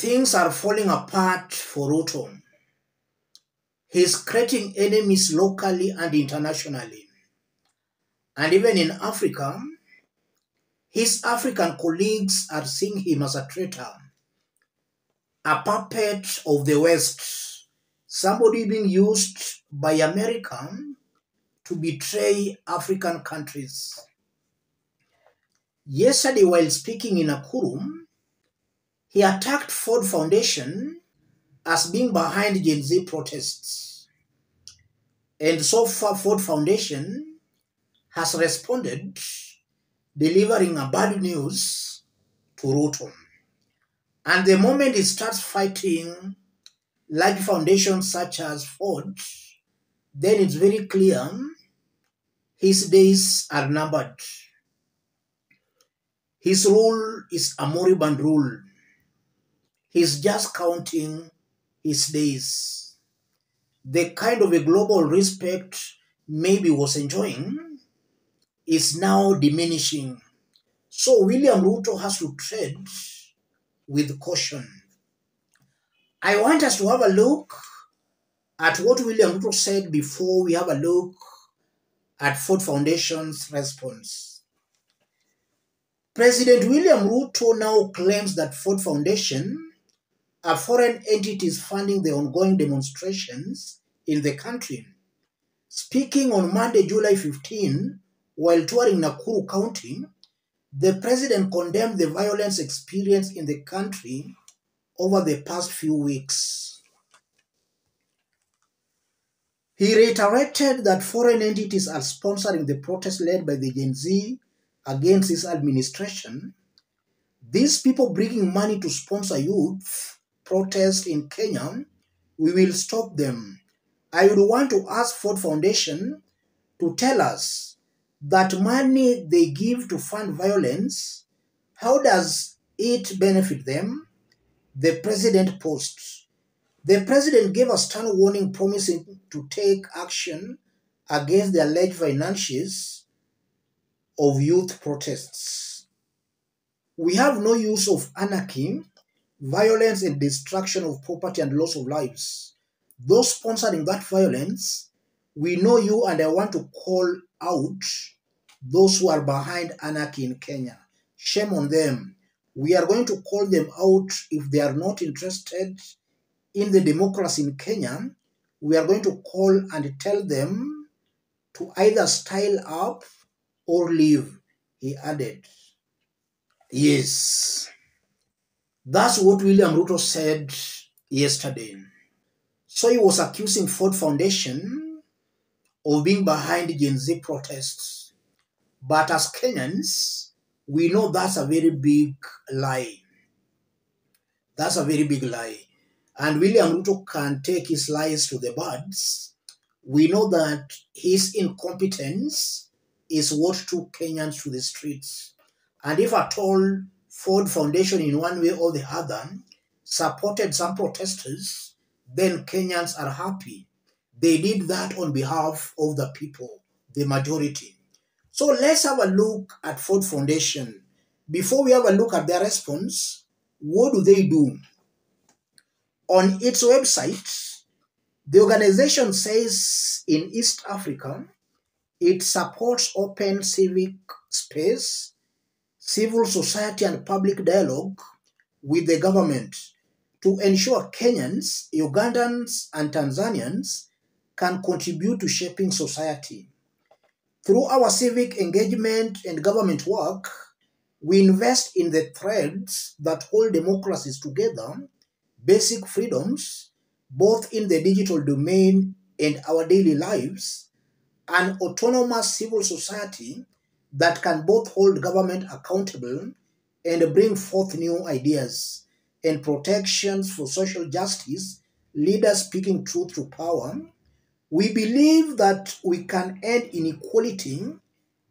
Things are falling apart for Ruto. He's creating enemies locally and internationally. And even in Africa, his African colleagues are seeing him as a traitor, a puppet of the West, somebody being used by America to betray African countries. Yesterday, while speaking in Nakuru, he attacked Ford Foundation as being behind Gen Z protests. And so far, Ford Foundation has responded, delivering a bad news to Ruto. And the moment he starts fighting large foundations such as Ford, then it's very clear his days are numbered. His rule is a moribund rule. He's just counting his days. The kind of a global respect maybe was enjoying is now diminishing. So William Ruto has to tread with caution. I want us to have a look at what William Ruto said before we have a look at Ford Foundation's response. President William Ruto now claims that Ford Foundation, a foreign entity, is funding the ongoing demonstrations in the country. Speaking on Monday, July 15, while touring Nakuru County, the president condemned the violence experienced in the country over the past few weeks. He reiterated that foreign entities are sponsoring the protest led by the Gen Z against his administration. These people bringing money to sponsor youth protests in Kenya, we will stop them. I would want to ask Ford Foundation to tell us that money they give to fund violence, how does it benefit them? The president posted. The president gave a stern warning promising to take action against the alleged financiers of youth protests. We have no use of anarchy, violence and destruction of property and loss of lives. Those sponsoring that violence, we know you, and I want to call out those who are behind anarchy in Kenya. Shame on them. We are going to call them out if they are not interested in the democracy in Kenya. We are going to call and tell them to either style up or leave, he added. Yes, that's what William Ruto said yesterday. So he was accusing Ford Foundation of being behind Gen Z protests. But as Kenyans, we know that's a very big lie. That's a very big lie. And William Ruto can take his lies to the birds. We know that his incompetence is what took Kenyans to the streets. And if at all Ford Foundation in one way or the other supported some protesters, then Kenyans are happy. They did that on behalf of the people, the majority. So let's have a look at Ford Foundation. Before we have a look at their response, what do? On its website, the organization says in East Africa, it supports open civic space, civil society and public dialogue with the government to ensure Kenyans, Ugandans and Tanzanians can contribute to shaping society. Through our civic engagement and government work, we invest in the threads that hold democracies together, basic freedoms, both in the digital domain and our daily lives, an autonomous civil society that can both hold government accountable and bring forth new ideas, and protections for social justice, leaders speaking truth to power. We believe that we can end inequality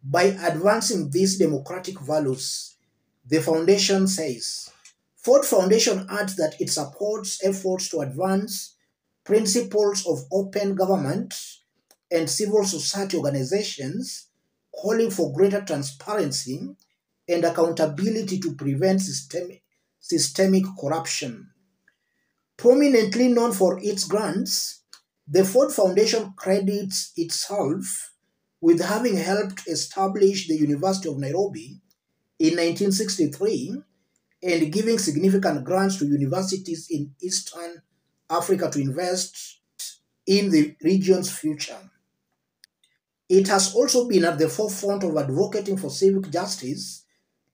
by advancing these democratic values, the foundation says. Ford Foundation adds that it supports efforts to advance principles of open government and civil society organizations, calling for greater transparency and accountability to prevent systemic corruption. Prominently known for its grants, the Ford Foundation credits itself with having helped establish the University of Nairobi in 1963 and giving significant grants to universities in Eastern Africa to invest in the region's future. It has also been at the forefront of advocating for civic justice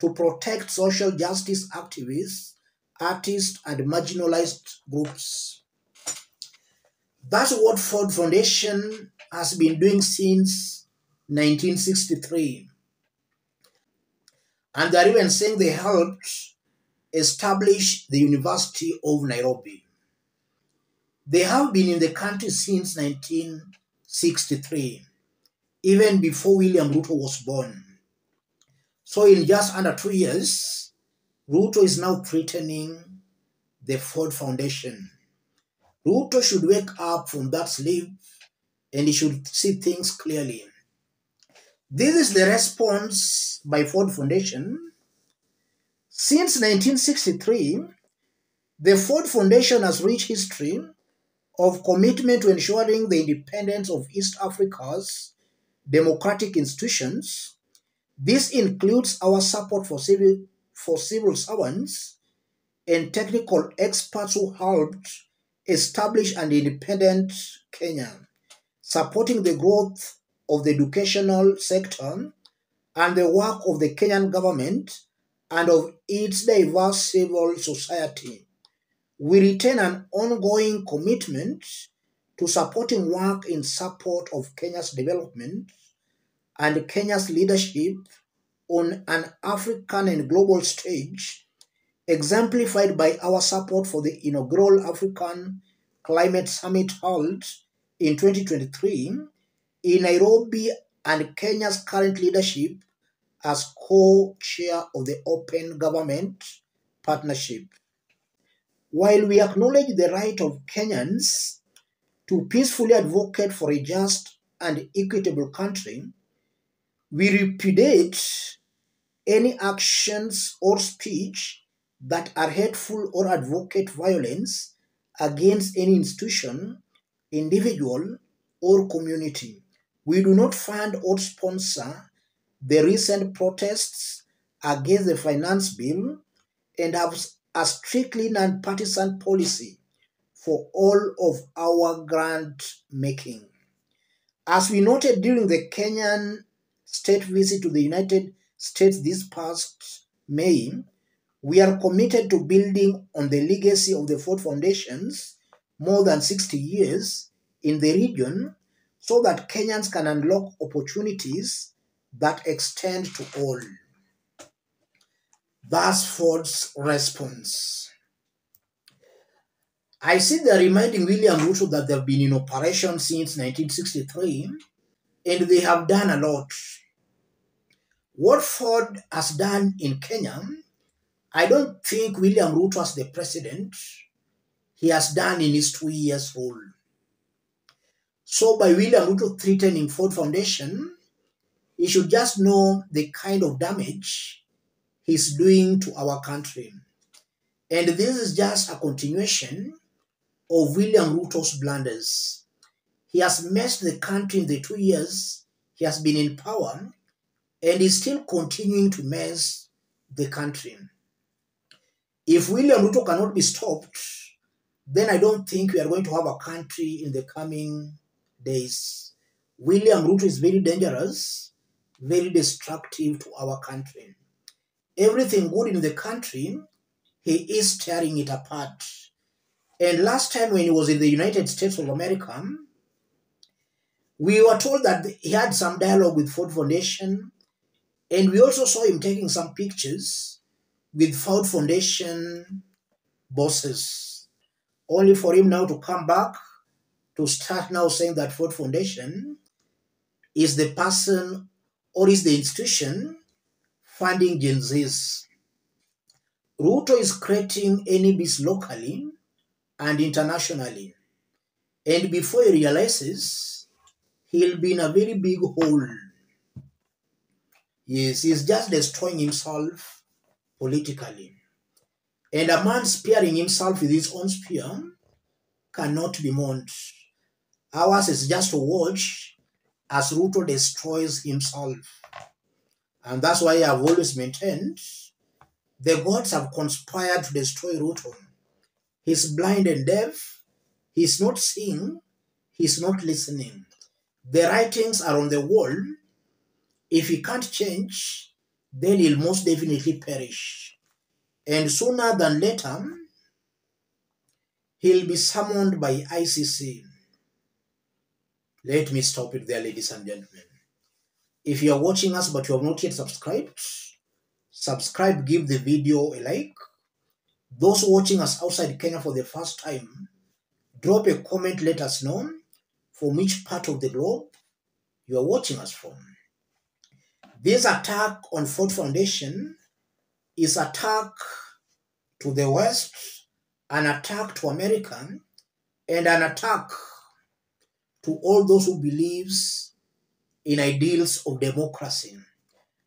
to protect social justice activists, artists, and marginalized groups. That's what Ford Foundation has been doing since 1963. And they're even saying they helped establish the University of Nairobi. They have been in the country since 1963, even before William Ruto was born. So in just under 2 years, Ruto is now threatening the Ford Foundation. Ruto should wake up from that sleep and he should see things clearly. This is the response by Ford Foundation. Since 1963, the Ford Foundation has rich history of commitment to ensuring the independence of East Africa's democratic institutions. This includes our support for civil servants and technical experts who helped establish an independent Kenya, supporting the growth of the educational sector and the work of the Kenyan government and of its diverse civil society. We retain an ongoing commitment to supporting work in support of Kenya's development and Kenya's leadership on an African and global stage, exemplified by our support for the inaugural African Climate Summit held in 2023 in Nairobi and Kenya's current leadership as co-chair of the Open Government Partnership. While we acknowledge the right of Kenyans to peacefully advocate for a just and equitable country, we repudiate any actions or speech that are hateful or advocate violence against any institution, individual, or community. We do not fund or sponsor the recent protests against the finance bill and have a strictly non-partisan policy for all of our grant making. As we noted during the Kenyan state visit to the United States this past May, we are committed to building on the legacy of the Ford Foundation's more than 60 years in the region so that Kenyans can unlock opportunities that extend to all. That's Ford's response. I see they're reminding William Ruto that they've been in operation since 1963 and they have done a lot. What Ford has done in Kenya, I don't think William Ruto as the president, he has done in his 2 years rule. So by William Ruto threatening Ford Foundation, he should just know the kind of damage he's doing to our country. And this is just a continuation of William Ruto's blunders. He has messed the country in the 2 years he has been in power and is still continuing to mess the country. If William Ruto cannot be stopped, then I don't think we are going to have a country in the coming days. William Ruto is very dangerous, very destructive to our country. Everything good in the country, he is tearing it apart. And last time when he was in the United States of America, we were told that he had some dialogue with Ford Foundation, and we also saw him taking some pictures with Ford Foundation bosses, only for him now to come back to start now saying that Ford Foundation is the person or is the institution funding Gen Zs. Ruto is creating enemies locally and internationally, and before he realizes, he'll be in a very big hole. Yes, he's just destroying himself politically. And a man spearing himself with his own spear cannot be mourned. Ours is just to watch as Ruto destroys himself. And that's why I've always maintained the gods have conspired to destroy Ruto. He's blind and deaf. He's not seeing. He's not listening. The writings are on the wall. If he can't change, then he'll most definitely perish. And sooner than later, he'll be summoned by ICC. Let me stop it there, ladies and gentlemen. If you are watching us but you have not yet subscribed, subscribe, give the video a like. Those watching us outside Kenya for the first time, drop a comment, let us know from which part of the globe you are watching us from. This attack on Ford Foundation is attack to the West, an attack to America, and an attack to all those who believes in ideals of democracy.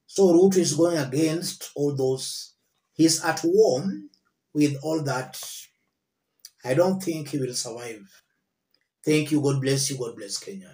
So Ruto is going against all those. He's at war with all that. I don't think he will survive. Thank you. God bless you. God bless Kenya.